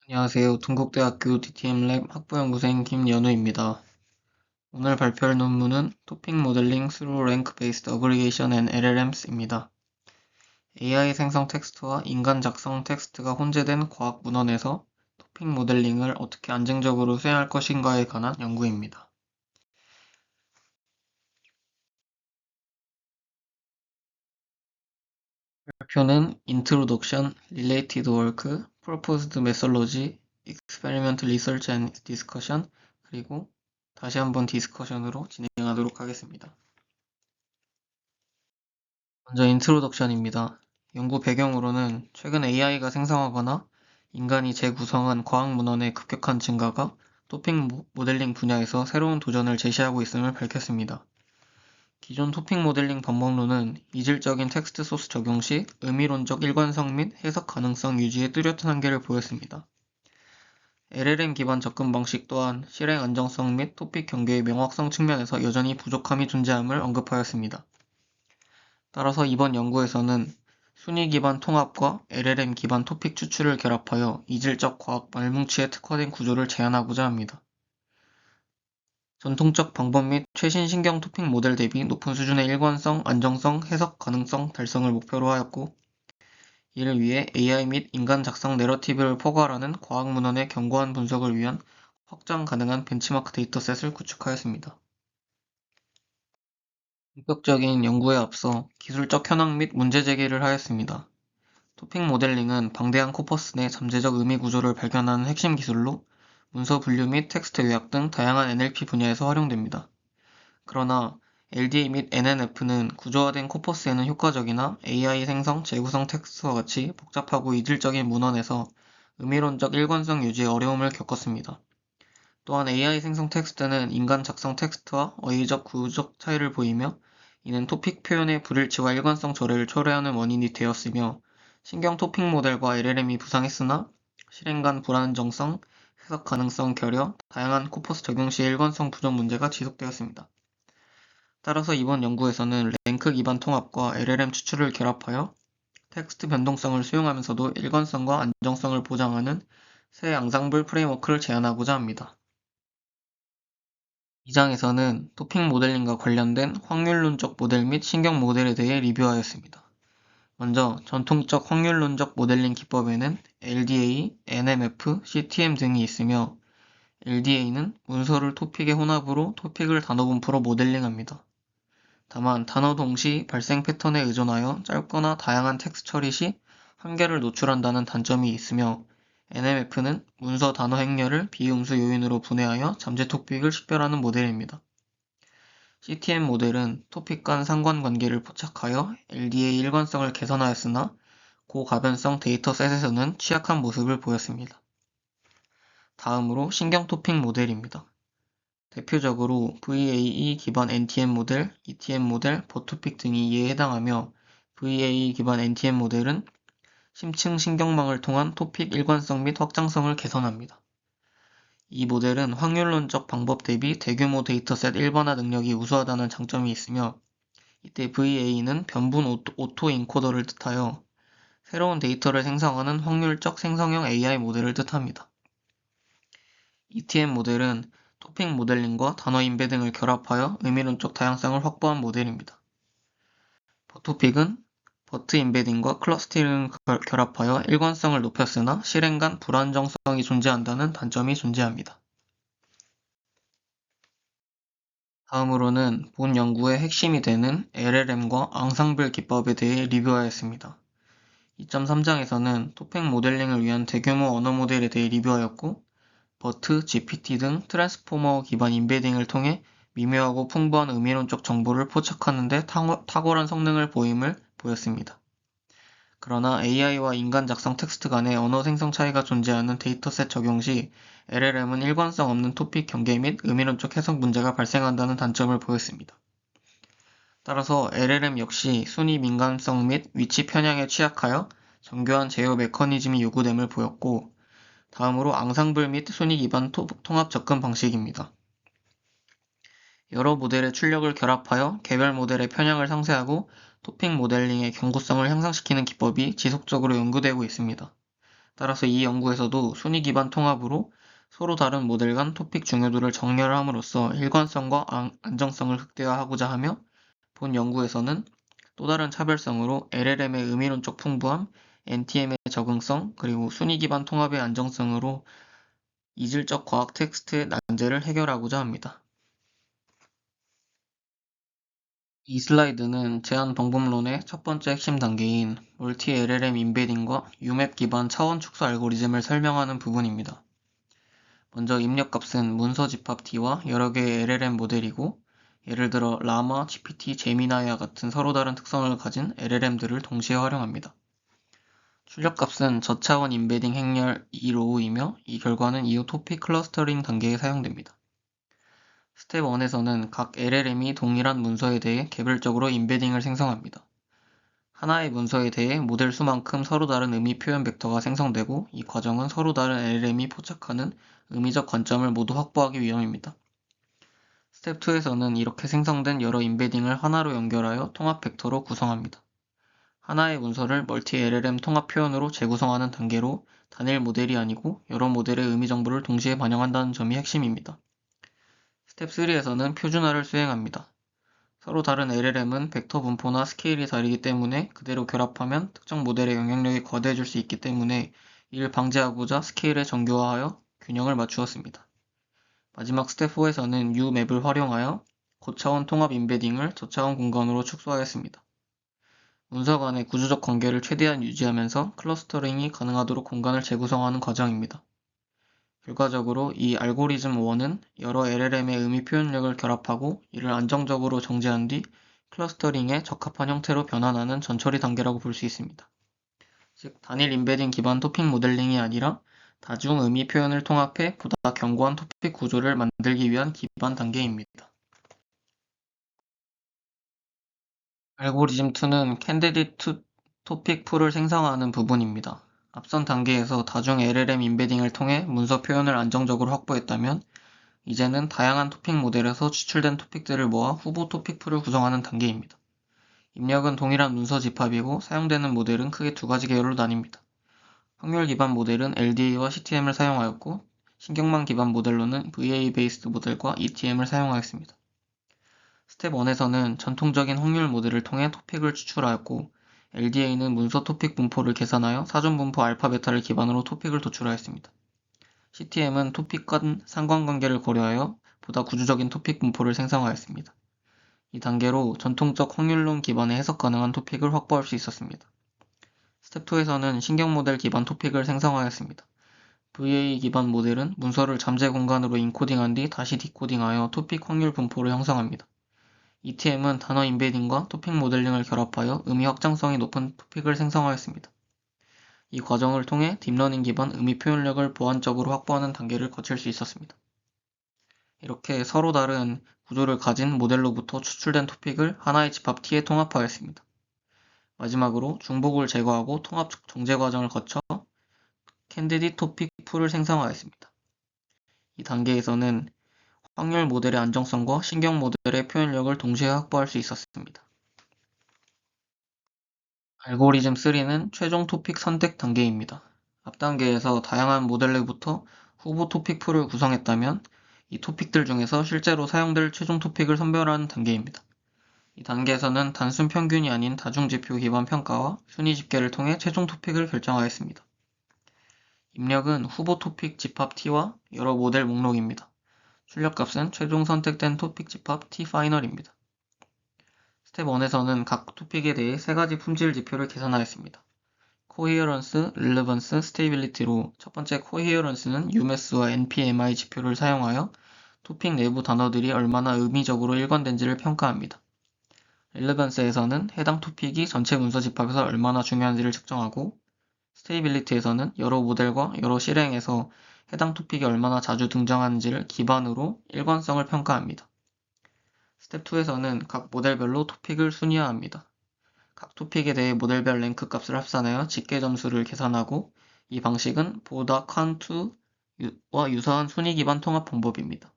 안녕하세요. 동국대학교 DTMLab 학부연구생 김연우입니다. 오늘 발표할 논문은 토픽 모델링 through rank-based aggregation and LLMs입니다. AI 생성 텍스트와 인간 작성 텍스트가 혼재된 과학 문헌에서 토픽 모델링을 어떻게 안정적으로 수행할 것인가에 관한 연구입니다. 발표는 Introduction, Related Work, Proposed Methodology, Experiment Research and Discussion, 그리고 다시 한번 디스커션으로 진행하도록 하겠습니다. 먼저 인트로덕션입니다. 연구 배경으로는 최근 AI가 생성하거나 인간이 재구성한 과학 문헌의 급격한 증가가 토픽 모델링 분야에서 새로운 도전을 제시하고 있음을 밝혔습니다. 기존 토픽 모델링 방법론은 이질적인 텍스트 소스 적용 시 의미론적 일관성 및 해석 가능성 유지에 뚜렷한 한계를 보였습니다. LLM 기반 접근 방식 또한 실행 안정성 및 토픽 경계의 명확성 측면에서 여전히 부족함이 존재함을 언급하였습니다. 따라서 이번 연구에서는 순위 기반 통합과 LLM 기반 토픽 추출을 결합하여 이질적 과학 말뭉치에 특화된 구조를 제안하고자 합니다. 전통적 방법 및 최신 신경 토픽 모델 대비 높은 수준의 일관성, 안정성, 해석 가능성 달성을 목표로 하였고, 이를 위해 AI 및 인간 작성 내러티브를 포괄하는 과학 문헌의 견고한 분석을 위한 확장 가능한 벤치마크 데이터셋을 구축하였습니다. 본격적인 연구에 앞서 기술적 현황 및 문제 제기를 하였습니다. 토픽 모델링은 방대한 코퍼스 내 잠재적 의미 구조를 발견하는 핵심 기술로 문서 분류 및 텍스트 요약 등 다양한 NLP 분야에서 활용됩니다. 그러나 LDA 및 NNF는 구조화된 코퍼스에는 효과적이나 AI 생성, 재구성 텍스트와 같이 복잡하고 이질적인 문헌에서 의미론적 일관성 유지에 어려움을 겪었습니다. 또한 AI 생성 텍스트는 인간 작성 텍스트와 어휘적 구조적 차이를 보이며 이는 토픽 표현의 불일치와 일관성 저해를 초래하는 원인이 되었으며 신경 토픽 모델과 LLM이 부상했으나 실행 간 불안정성, 해석 가능성 결여, 다양한 코퍼스 적용 시의 일관성 부족 문제가 지속되었습니다. 따라서 이번 연구에서는 랭크 기반 통합과 LLM 추출을 결합하여 텍스트 변동성을 수용하면서도 일관성과 안정성을 보장하는 새 앙상블 프레임워크를 제안하고자 합니다. 이 장에서는 토픽 모델링과 관련된 확률론적 모델 및 신경 모델에 대해 리뷰하였습니다. 먼저 전통적 확률론적 모델링 기법에는 LDA, NMF, CTM 등이 있으며 LDA는 문서를 토픽의 혼합으로 토픽을 단어 분포로 모델링합니다. 다만 단어 동시 발생 패턴에 의존하여 짧거나 다양한 텍스트 처리 시 한계를 노출한다는 단점이 있으며 NMF는 문서 단어 행렬을 비음수 요인으로 분해하여 잠재 토픽을 식별하는 모델입니다. CTM 모델은 토픽 간 상관관계를 포착하여 LDA 일관성을 개선하였으나 고가변성 데이터셋에서는 취약한 모습을 보였습니다. 다음으로 신경 토픽 모델입니다. 대표적으로 VAE 기반 NTM 모델, ETM 모델, 버토픽 등이 이에 해당하며 VAE 기반 NTM 모델은 심층 신경망을 통한 토픽 일관성 및 확장성을 개선합니다. 이 모델은 확률론적 방법 대비 대규모 데이터셋 일반화 능력이 우수하다는 장점이 있으며 이때 VA는 변분 오토 인코더를 뜻하여 새로운 데이터를 생성하는 확률적 생성형 AI 모델을 뜻합니다. ETM 모델은 토픽 모델링과 단어 인베딩을 결합하여 의미론적 다양성을 확보한 모델입니다. 버토픽은 버트 인베딩과 클러스터링을 결합하여 일관성을 높였으나 실행 간 불안정성이 존재한다는 단점이 존재합니다. 다음으로는 본 연구의 핵심이 되는 LLM과 앙상블 기법에 대해 리뷰하였습니다. 2.3장에서는 토픽 모델링을 위한 대규모 언어 모델에 대해 리뷰하였고 버트, GPT 등 트랜스포머 기반 인베딩을 통해 미묘하고 풍부한 의미론적 정보를 포착하는 데 탁월한 성능을 보임을 보였습니다. 그러나 AI와 인간 작성 텍스트 간의 언어 생성 차이가 존재하는 데이터셋 적용 시 LLM은 일관성 없는 토픽 경계 및 의미론적 해석 문제가 발생한다는 단점을 보였습니다. 따라서 LLM 역시 순위 민감성 및 위치 편향에 취약하여 정교한 제어 메커니즘이 요구됨을 보였고 다음으로 앙상블 및 순위 기반 통합 접근 방식입니다. 여러 모델의 출력을 결합하여 개별 모델의 편향을 상쇄하고 토픽 모델링의 견고성을 향상시키는 기법이 지속적으로 연구되고 있습니다. 따라서 이 연구에서도 순위 기반 통합으로 서로 다른 모델 간 토픽 중요도를 정렬함으로써 일관성과 안정성을 극대화하고자 하며, 본 연구에서는 또 다른 차별성으로 LLM의 의미론적 풍부함, NTM의 적응성, 그리고 순위 기반 통합의 안정성으로 이질적 과학 텍스트의 난제를 해결하고자 합니다. 이 슬라이드는 제한 방법론의 첫 번째 핵심 단계인 멀티 LLM 인베딩과 UMAP 기반 차원 축소 알고리즘을 설명하는 부분입니다. 먼저 입력값은 문서 집합 T와 여러 개의 LLM 모델이고, 예를 들어 라마, GPT, 제미나이와 같은 서로 다른 특성을 가진 LLM들을 동시에 활용합니다. 출력값은 저차원 인베딩 행렬 2로우이며, 이 결과는 이후 토픽 클러스터링 단계에 사용됩니다. 스텝 1에서는 각 LLM이 동일한 문서에 대해 개별적으로 인베딩을 생성합니다. 하나의 문서에 대해 모델 수만큼 서로 다른 의미 표현 벡터가 생성되고, 이 과정은 서로 다른 LLM이 포착하는 의미적 관점을 모두 확보하기 위함입니다. 스텝 2에서는 이렇게 생성된 여러 인베딩을 하나로 연결하여 통합 벡터로 구성합니다. 하나의 문서를 멀티 LLM 통합 표현으로 재구성하는 단계로 단일 모델이 아니고 여러 모델의 의미 정보를 동시에 반영한다는 점이 핵심입니다. 스텝 3에서는 표준화를 수행합니다. 서로 다른 LLM은 벡터 분포나 스케일이 다르기 때문에 그대로 결합하면 특정 모델의 영향력이 거대해질 수 있기 때문에, 이를 방지하고자 스케일을 정교화하여 균형을 맞추었습니다. 마지막 스텝 4에서는 UMap을 활용하여 고차원 통합 인베딩을 저차원 공간으로 축소하였습니다. 문서 간의 구조적 관계를 최대한 유지하면서 클러스터링이 가능하도록 공간을 재구성하는 과정입니다. 결과적으로 이 알고리즘 1은 여러 LLM의 의미 표현력을 결합하고 이를 안정적으로 정제한 뒤 클러스터링에 적합한 형태로 변환하는 전처리 단계라고 볼 수 있습니다. 즉, 단일 인베딩 기반 토픽 모델링이 아니라 다중 의미 표현을 통합해 보다 견고한 토픽 구조를 만들기 위한 기반 단계입니다. 알고리즘 2는 캔디디트 토픽 풀을 생성하는 부분입니다. 앞선 단계에서 다중 LLM 인베딩을 통해 문서 표현을 안정적으로 확보했다면, 이제는 다양한 토픽 모델에서 추출된 토픽들을 모아 후보 토픽 풀을 구성하는 단계입니다. 입력은 동일한 문서 집합이고 사용되는 모델은 크게 두 가지 계열로 나뉩니다. 확률 기반 모델은 LDA와 CTM을 사용하였고, 신경망 기반 모델로는 VA 베이스드 모델과 ETM을 사용하였습니다. 스텝 1에서는 전통적인 확률 모델을 통해 토픽을 추출하였고, LDA는 문서 토픽 분포를 계산하여 사전 분포 알파 베타를 기반으로 토픽을 도출하였습니다. CTM은 토픽 간 상관관계를 고려하여 보다 구조적인 토픽 분포를 생성하였습니다. 이 단계로 전통적 확률론 기반의 해석 가능한 토픽을 확보할 수 있었습니다. 스텝 2에서는 신경 모델 기반 토픽을 생성하였습니다. VA 기반 모델은 문서를 잠재 공간으로 인코딩한 뒤 다시 디코딩하여 토픽 확률 분포를 형성합니다. ETM은 단어 인베딩과 토픽 모델링을 결합하여 의미 확장성이 높은 토픽을 생성하였습니다. 이 과정을 통해 딥러닝 기반 의미 표현력을 보완적으로 확보하는 단계를 거칠 수 있었습니다. 이렇게 서로 다른 구조를 가진 모델로부터 추출된 토픽을 하나의 집합 T에 통합하였습니다. 마지막으로 중복을 제거하고 통합 정제 과정을 거쳐 캔디디 토픽 풀을 생성하였습니다. 이 단계에서는 확률 모델의 안정성과 신경 모델의 표현력을 동시에 확보할 수 있었습니다. 알고리즘 3는 최종 토픽 선택 단계입니다. 앞 단계에서 다양한 모델로부터 후보 토픽 풀을 구성했다면, 이 토픽들 중에서 실제로 사용될 최종 토픽을 선별하는 단계입니다. 이 단계에서는 단순 평균이 아닌 다중지표 기반 평가와 순위 집계를 통해 최종 토픽을 결정하였습니다. 입력은 후보 토픽 집합 T와 여러 모델 목록입니다. 출력값은 최종 선택된 토픽 집합 T파이널입니다. 스텝 1에서는 각 토픽에 대해 세 가지 품질 지표를 계산하였습니다. Coherence, Relevance, Stability로 첫 번째 Coherence는 UMass와 NPMI 지표를 사용하여 토픽 내부 단어들이 얼마나 의미적으로 일관된지를 평가합니다. Relevance에서는 해당 토픽이 전체 문서 집합에서 얼마나 중요한지를 측정하고, Stability에서는 여러 모델과 여러 실행에서 해당 토픽이 얼마나 자주 등장하는지를 기반으로 일관성을 평가합니다. 스텝 2에서는 각 모델별로 토픽을 순위화합니다. 각 토픽에 대해 모델별 랭크 값을 합산하여 집계 점수를 계산하고, 이 방식은 보다 칸2와 유사한 순위 기반 통합 방법입니다.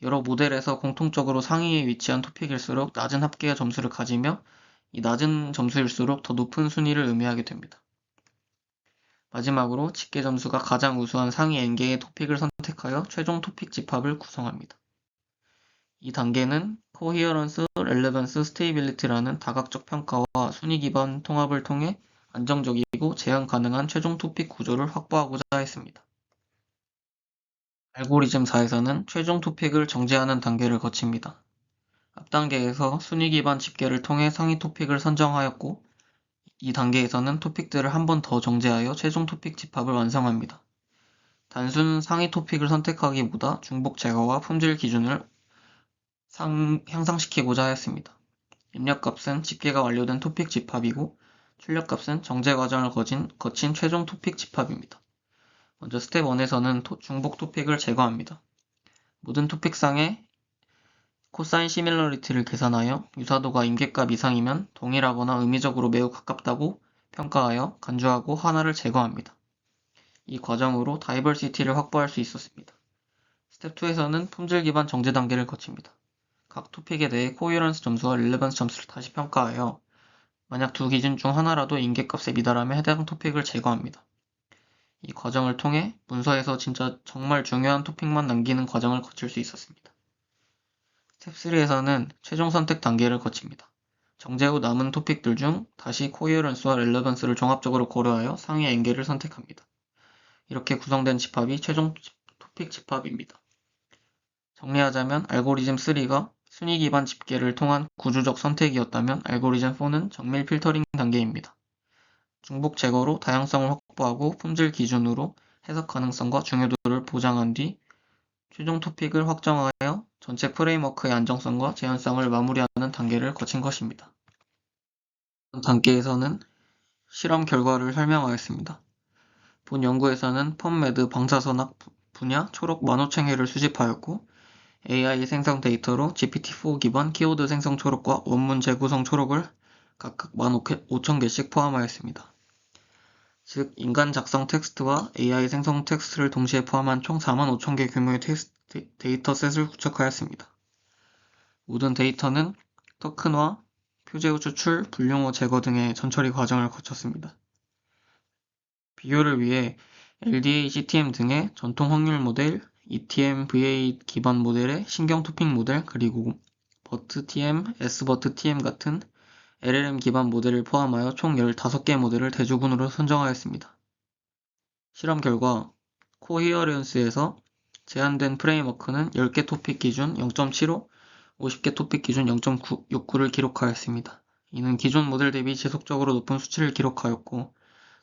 여러 모델에서 공통적으로 상위에 위치한 토픽일수록 낮은 합계 점수를 가지며, 이 낮은 점수일수록 더 높은 순위를 의미하게 됩니다. 마지막으로 집계 점수가 가장 우수한 상위 n개의 토픽을 선택하여 최종 토픽 집합을 구성합니다. 이 단계는 코히어런스, 렐레번스, 스테이빌리티라는 다각적 평가와 순위 기반 통합을 통해 안정적이고 재현 가능한 최종 토픽 구조를 확보하고자 했습니다. 알고리즘 4에서는 최종 토픽을 정제하는 단계를 거칩니다. 앞 단계에서 순위 기반 집계를 통해 상위 토픽을 선정하였고, 이 단계에서는 토픽들을 한 번 더 정제하여 최종 토픽 집합을 완성합니다. 단순 상위 토픽을 선택하기보다 중복 제거와 품질 기준을 향상시키고자 하였습니다. 입력값은 집계가 완료된 토픽 집합이고, 출력값은 정제 과정을 거친 최종 토픽 집합입니다. 먼저 스텝 1에서는 중복 토픽을 제거합니다. 모든 토픽상의 코사인 시밀러리티를 계산하여 유사도가 임계값 이상이면 동일하거나 의미적으로 매우 가깝다고 평가하여 간주하고 하나를 제거합니다. 이 과정으로 다이버시티를 확보할 수 있었습니다. 스텝 2에서는 품질 기반 정제 단계를 거칩니다. 각 토픽에 대해 코히어런스 점수와 릴레번스 점수를 다시 평가하여 만약 두 기준 중 하나라도 임계값에 미달하면 해당 토픽을 제거합니다. 이 과정을 통해 문서에서 진짜 정말 중요한 토픽만 남기는 과정을 거칠 수 있었습니다. 스텝 3에서는 최종 선택 단계를 거칩니다. 정제 후 남은 토픽들 중 다시 코히어런스와 렐레번스를 종합적으로 고려하여 상위 n개를 선택합니다. 이렇게 구성된 집합이 최종 토픽 집합입니다. 정리하자면 알고리즘 3가 순위 기반 집계를 통한 구조적 선택이었다면 알고리즘 4는 정밀 필터링 단계입니다. 중복 제거로 다양성을 확보하고 품질 기준으로 해석 가능성과 중요도를 보장한 뒤 최종 토픽을 확정하여 전체 프레임워크의 안정성과 재현성을 마무리하는 단계를 거친 것입니다. 이번 단계에서는 실험 결과를 설명하겠습니다. 본 연구에서는 펀메드 방사선학 분야 초록 15,000개를 수집하였고 AI 생성 데이터로 GPT-4 기반 키워드 생성 초록과 원문 재구성 초록을 각각 15,000개씩 포함하였습니다. 즉, 인간 작성 텍스트와 AI 생성 텍스트를 동시에 포함한 총 45,000개 규모의 데이터셋을 구축하였습니다. 모든 데이터는 토큰화, 표제어 추출, 분류어 제거 등의 전처리 과정을 거쳤습니다. 비교를 위해 LDA, CTM 등의 전통 확률 모델, ETM, VA 기반 모델의 신경 토픽 모델, 그리고 BOT-TM, SBOT-TM 같은 LLM 기반 모델을 포함하여 총 15개 모델을 대주군으로 선정하였습니다. 실험 결과 코히어런스에서 제한된 프레임워크는 10개 토픽 기준 0.75, 50개 토픽 기준 0.69를 기록하였습니다. 이는 기존 모델 대비 지속적으로 높은 수치를 기록하였고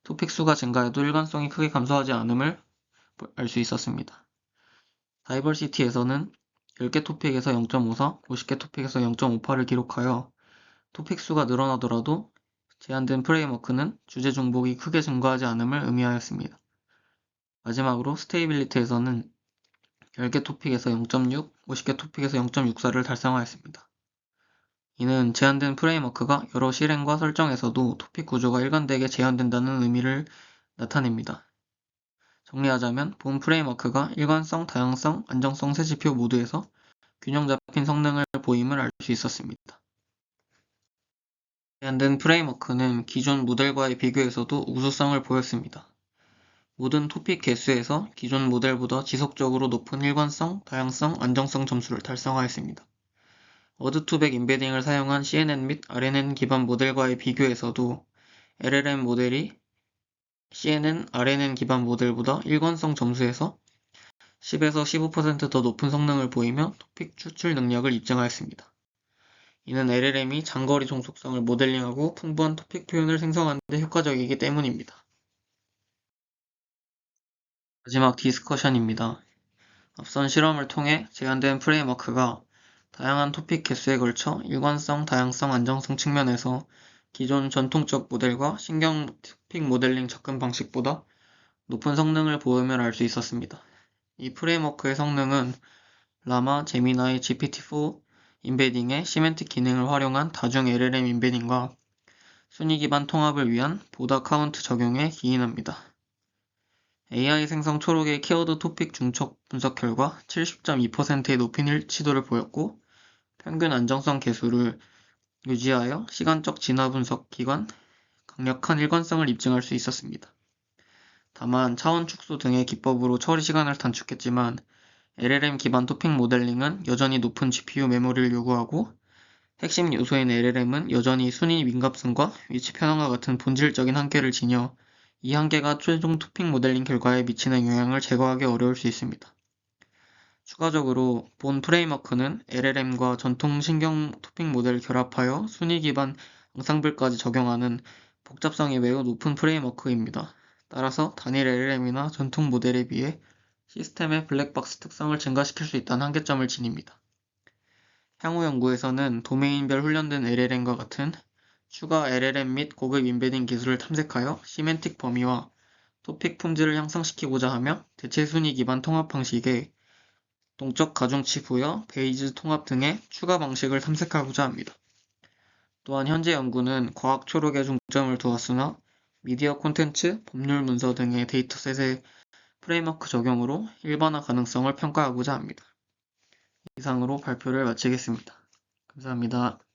토픽 수가 증가해도 일관성이 크게 감소하지 않음을 알 수 있었습니다. 다이버시티에서는 10개 토픽에서 0.54, 50개 토픽에서 0.58를 기록하여 토픽 수가 늘어나더라도 제한된 프레임워크는 주제 중복이 크게 증가하지 않음을 의미하였습니다. 마지막으로 스테이빌리티에서는 10개 토픽에서 0.6, 50개 토픽에서 0.64를 달성하였습니다. 이는 제한된 프레임워크가 여러 실행과 설정에서도 토픽 구조가 일관되게 재현된다는 의미를 나타냅니다. 정리하자면 본 프레임워크가 일관성, 다양성, 안정성 세 지표 모두에서 균형 잡힌 성능을 보임을 알 수 있었습니다. 제한된 프레임워크는 기존 모델과의 비교에서도 우수성을 보였습니다. 모든 토픽 개수에서 기존 모델보다 지속적으로 높은 일관성, 다양성, 안정성 점수를 달성하였습니다. 워드2백 임베딩을 사용한 CNN 및 RNN 기반 모델과의 비교에서도 LLM 모델이 CNN, RNN 기반 모델보다 일관성 점수에서 10에서 15% 더 높은 성능을 보이며 토픽 추출 능력을 입증하였습니다. 이는 LLM이 장거리 종속성을 모델링하고 풍부한 토픽 표현을 생성하는 데 효과적이기 때문입니다. 마지막 디스커션입니다. 앞선 실험을 통해 제한된 프레임워크가 다양한 토픽 개수에 걸쳐 일관성, 다양성, 안정성 측면에서 기존 전통적 모델과 신경 토픽 모델링 접근 방식보다 높은 성능을 보임을 알 수 있었습니다. 이 프레임워크의 성능은 라마, 제미나이, GPT-4 임베딩의 시멘틱 기능을 활용한 다중 LLM 임베딩과 순위 기반 통합을 위한 보다 카운트 적용에 기인합니다. AI 생성 초록의 키워드 토픽 중첩 분석 결과 70.2%의 높은 일치도를 보였고 평균 안정성 계수를 유지하여 시간적 진화 분석 기간 강력한 일관성을 입증할 수 있었습니다. 다만 차원 축소 등의 기법으로 처리 시간을 단축했지만 LLM 기반 토픽 모델링은 여전히 높은 GPU 메모리를 요구하고 핵심 요소인 LLM은 여전히 순위 민감성과 위치 편향과 같은 본질적인 한계를 지녀 이 한계가 최종 토픽 모델링 결과에 미치는 영향을 제거하기 어려울 수 있습니다. 추가적으로 본 프레임워크는 LLM과 전통 신경 토픽 모델을 결합하여 순위 기반 앙상블까지 적용하는 복잡성이 매우 높은 프레임워크입니다. 따라서 단일 LLM이나 전통 모델에 비해 시스템의 블랙박스 특성을 증가시킬 수 있다는 한계점을 지닙니다. 향후 연구에서는 도메인별 훈련된 LLM과 같은 추가 LLM 및 고급 인베딩 기술을 탐색하여 시멘틱 범위와 토픽 품질을 향상시키고자 하며 대체 순위 기반 통합 방식의 동적 가중치 부여, 베이즈 통합 등의 추가 방식을 탐색하고자 합니다. 또한 현재 연구는 과학 초록에 중점을 두었으나 미디어 콘텐츠, 법률 문서 등의 데이터셋의 프레임워크 적용으로 일반화 가능성을 평가하고자 합니다. 이상으로 발표를 마치겠습니다. 감사합니다.